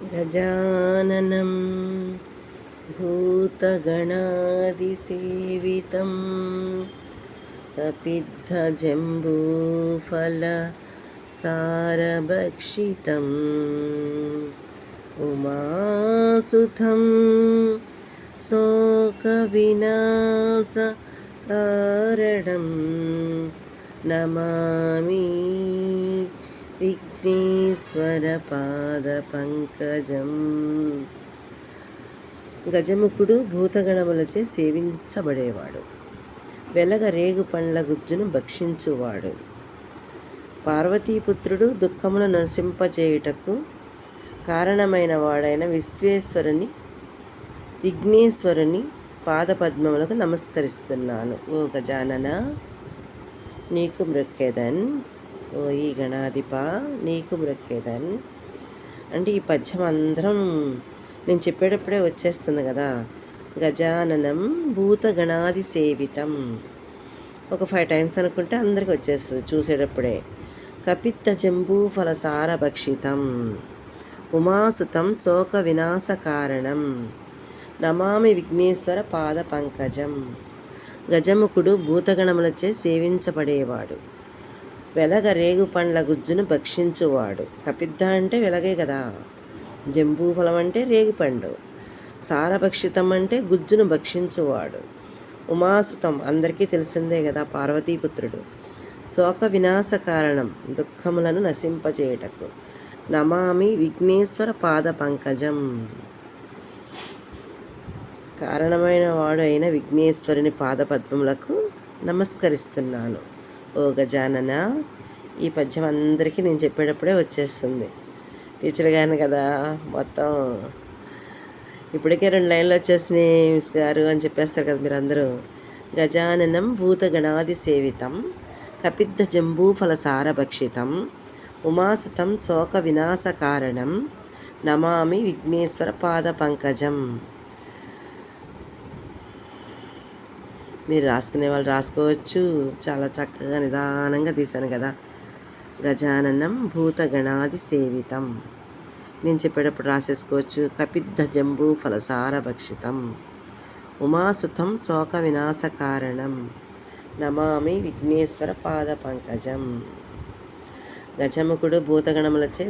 गजाननं भूतगणादिसेवितं कपित्थजम्बूफलसारभक्षितम् उमासुतं शोकविनाशकारणं नमामि విఘ్నేశ్వరపాదపంకజం. గజముఖుడు భూతగణములచే సేవించబడేవాడు. వెలగ రేగు పండ్ల గుజ్జును భక్షించువాడు. పార్వతీపుత్రుడు దుఃఖమును నశింపచేయుటకు కారణమైన వాడైన విఘ్నేశ్వరుని పాదపద్మములకు నమస్కరిస్తున్నాను. ఓ గజానన, నీకు మ్రొక్కెదన్. ఓ ఈ గణాధిప, నీకు మ్రొక్కెదన్. అంటే ఈ పద్యం అందరం నేను చెప్పేటప్పుడే వచ్చేస్తుంది కదా. గజాననం భూతగణాది సేవితం. ఒక 5 టైమ్స్ అనుకుంటే అందరికి వచ్చేస్తుంది చూసేటప్పుడే. కపిత్త జంబూఫలసార భక్షితం ఉమాసుతం శోక వినాశ కారణం నమామి విఘ్నేశ్వర పాద పంకజం. గజముఖుడు భూతగణములచే సేవించబడేవాడు. వెలగ రేగు పండ్ల గుజ్జును భక్షించువాడు. కపిద్ధ అంటే వెలగే కదా. జంబూఫలం అంటే రేగిపండు. సారభక్షితం అంటే గుజ్జును భక్షించువాడు. ఉమాసుతం అందరికీ తెలిసిందే కదా, పార్వతీపుత్రుడు. శోక వినాశ కారణం దుఃఖములను నశింపచేయుటకు. నమామి విఘ్నేశ్వర పాద పంకజం. కారణమైన వాడు అయిన విఘ్నేశ్వరుని పాదపద్మములకు నమస్కరిస్తున్నాను. ఓ గజానన, ఈ పద్యం అందరికీ నేను చెప్పేటప్పుడే వచ్చేస్తుంది. టీచర్ గాను కదా, మొత్తం ఇప్పటికే 2 లైన్లు వచ్చేసినాయి మిస్ గారు అని చెప్పేస్తారు కదా మీరందరూ. గజాననం భూతగణాది సేవితం కపిద్ధ జంబూఫల సారభక్షితం ఉమాసుతం శోక వినాశ కారణం నమామి విఘ్నేశ్వర పాద పంకజం. మీరు రాసుకునే వాళ్ళు రాసుకోవచ్చు. చాలా చక్కగా నిదానంగా తీశాను కదా. గజాననం భూతగణాది సేవితం నేను చెప్పేటప్పుడు రాసేసుకోవచ్చు. కపిద్ధ జంబూ ఫలసార భక్షితం ఉమాసుతం శోక వినాశ కారణం నమామి విఘ్నేశ్వర పాద పంకజం. గజముఖుడు భూతగణములచే